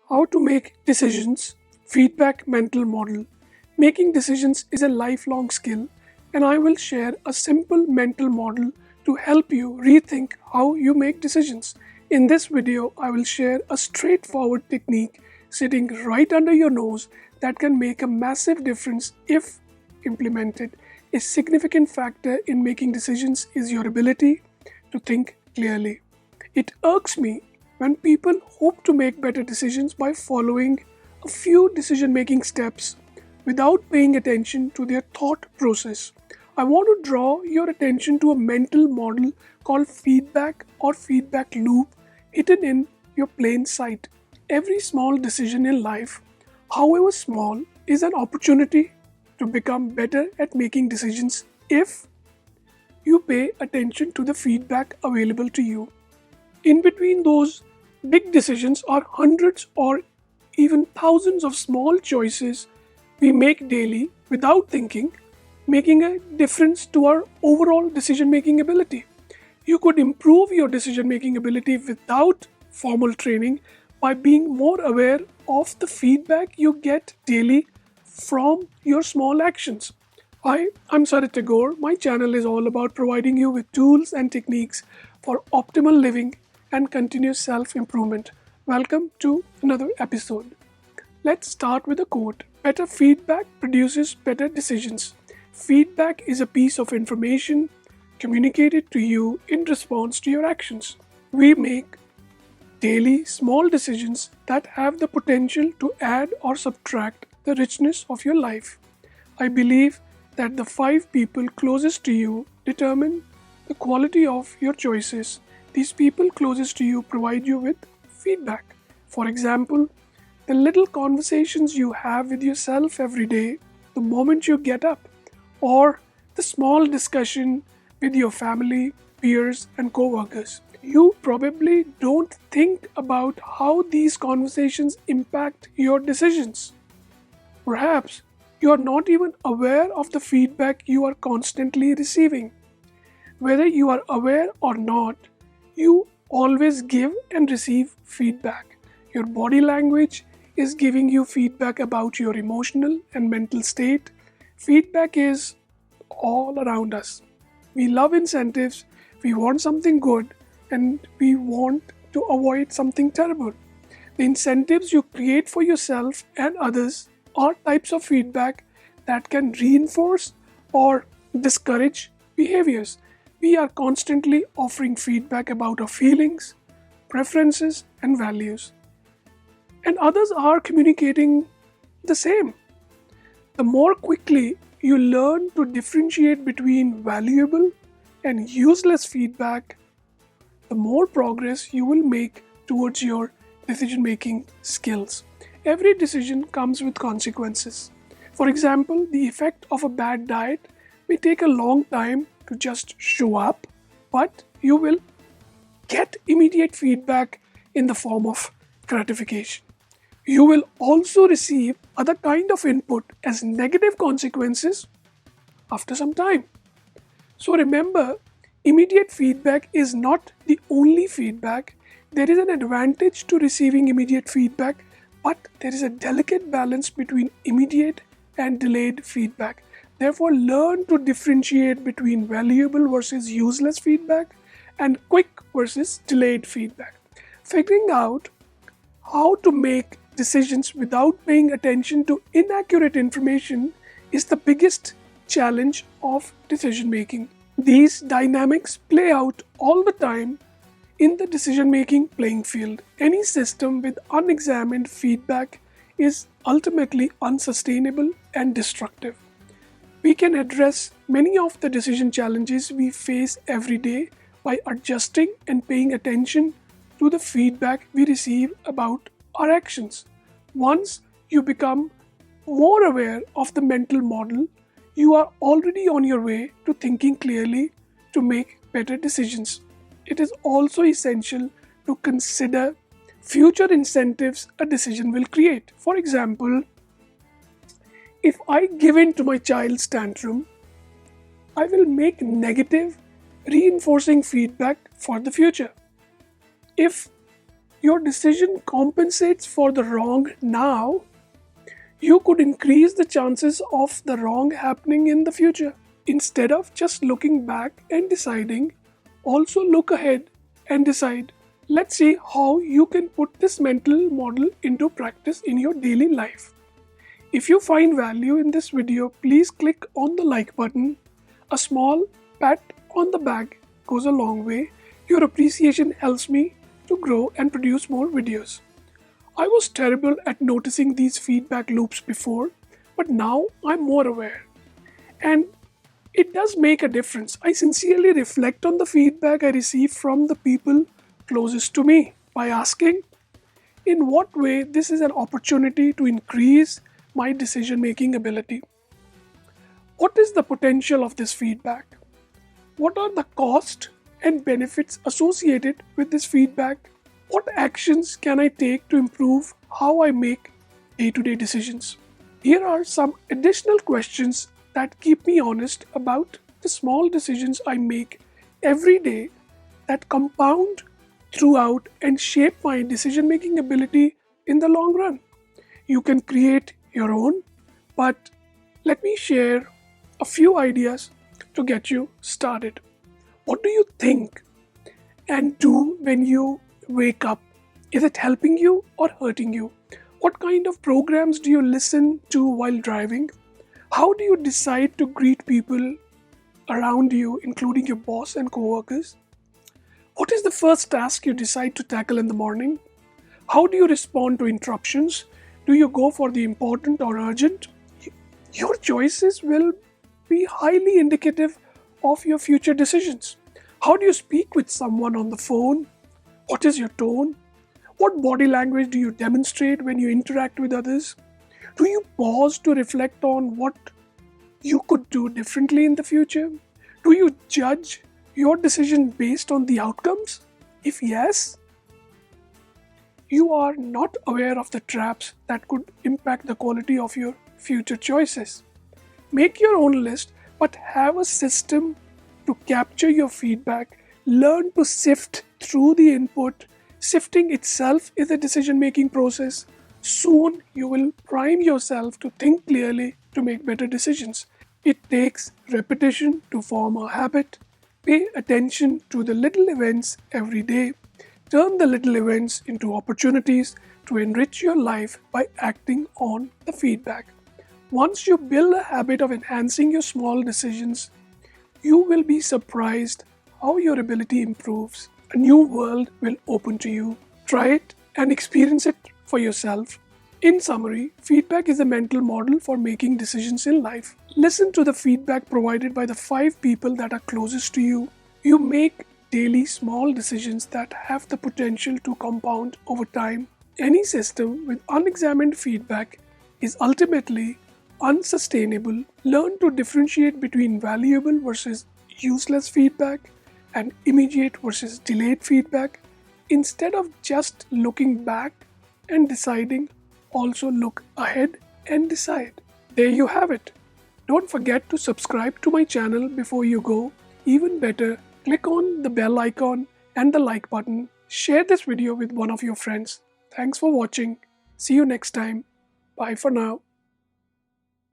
How to make decisions, feedback mental model. Making decisions is a lifelong skill, and I will share a simple mental model to help you rethink how you make decisions. In this video, I will share a straightforward technique sitting right under your nose that can make a massive difference if implemented. A significant factor in making decisions is your ability to think clearly. It irks me when people hope to make better decisions by following a few decision making steps without paying attention to their thought process. I want to draw your attention to a mental model called feedback or feedback loop hidden in your plain sight. Every small decision in life, however small, is an opportunity to become better at making decisions if you pay attention to the feedback available to you. In between those big decisions are hundreds or even thousands of small choices we make daily without thinking, making a difference to our overall decision making ability. You could improve your decision making ability without formal training by being more aware of the feedback you get daily from your small actions. Hi, I'm Sarit Tagore. My channel is all about providing you with tools and techniques for optimal living and continuous self improvement. Welcome to another episode. Let's start with a quote. Better feedback produces better decisions. Feedback is a piece of information communicated to you in response to your actions. We make daily small decisions that have the potential to add or subtract the richness of your life. I believe that the 5 people closest to you determine the quality of your choices. These people closest to you provide you with feedback. For example, the little conversations you have with yourself every day, the moment you get up, or the small discussion with your family, peers, and co-workers. You probably don't think about how these conversations impact your decisions. Perhaps you are not even aware of the feedback you are constantly receiving. Whether you are aware or not, you always give and receive feedback. Your body language is giving you feedback about your emotional and mental state. Feedback is all around us. We love incentives, we want something good, and we want to avoid something terrible. The incentives you create for yourself and others are types of feedback that can reinforce or discourage behaviors. We are constantly offering feedback about our feelings, preferences, and values. And others are communicating the same. The more quickly you learn to differentiate between valuable and useless feedback, the more progress you will make towards your decision making skills. Every decision comes with consequences. For example, the effect of a bad diet may take a long time to just show up, but you will get immediate feedback in the form of gratification. You will also receive other kind of input as negative consequences after some time. So remember, immediate feedback is not the only feedback. There is an advantage to receiving immediate feedback, but there is a delicate balance between immediate and delayed feedback. Therefore, learn to differentiate between valuable versus useless feedback and quick versus delayed feedback. Figuring out how to make decisions without paying attention to inaccurate information is the biggest challenge of decision making. These dynamics play out all the time in the decision making playing field. Any system with unexamined feedback is ultimately unsustainable and destructive. We can address many of the decision challenges we face every day by adjusting and paying attention to the feedback we receive about our actions. Once you become more aware of the mental model, you are already on your way to thinking clearly to make better decisions. It is also essential to consider future incentives a decision will create. For example, if I give in to my child's tantrum, I will make negative, reinforcing feedback for the future. If your decision compensates for the wrong now, you could increase the chances of the wrong happening in the future. Instead of just looking back and deciding, also look ahead and decide. Let's see how you can put this mental model into practice in your daily life. If you find value in this video, please click on the like button. A small pat on the back goes a long way. Your appreciation helps me to grow and produce more videos. I was terrible at noticing these feedback loops before, but now I'm more aware. And it does make a difference. I sincerely reflect on the feedback I receive from the people closest to me by asking in what way this is an opportunity to increase my decision making ability. What is the potential of this feedback? What are the costs and benefits associated with this feedback? What actions can I take to improve how I make day-to-day decisions? Here are some additional questions that keep me honest about the small decisions I make every day that compound throughout and shape my decision-making ability in the long run. You can create your own, but let me share a few ideas to get you started. What do you think and do when you wake up? Is it helping you or hurting you? What kind of programs do you listen to while driving? How do you decide to greet people around you, including your boss and coworkers? What is the first task you decide to tackle in the morning? How do you respond to interruptions? Do you go for the important or urgent? Your choices will be highly indicative of your future decisions. How do you speak with someone on the phone? What is your tone? What body language do you demonstrate when you interact with others? Do you pause to reflect on what you could do differently in the future? Do you judge your decision based on the outcomes? If yes, you are not aware of the traps that could impact the quality of your future choices. Make your own list, but have a system to capture your feedback. Learn to sift through the input. Sifting itself is a decision-making process. Soon you will prime yourself to think clearly to make better decisions. It takes repetition to form a habit. Pay attention to the little events every day. Turn the little events into opportunities to enrich your life by acting on the feedback. Once you build a habit of enhancing your small decisions, you will be surprised how your ability improves. A new world will open to you. Try it and experience it for yourself. In summary, feedback is a mental model for making decisions in life. Listen to the feedback provided by the 5 people that are closest to you. You make daily small decisions that have the potential to compound over time. Any system with unexamined feedback is ultimately unsustainable. Learn to differentiate between valuable versus useless feedback and immediate versus delayed feedback. Instead of just looking back and deciding, also look ahead and decide. There you have it. Don't forget to subscribe to my channel before you go. Even better, click on the bell icon and the like button. Share this video with one of your friends. Thanks for watching. See you next time. Bye for now.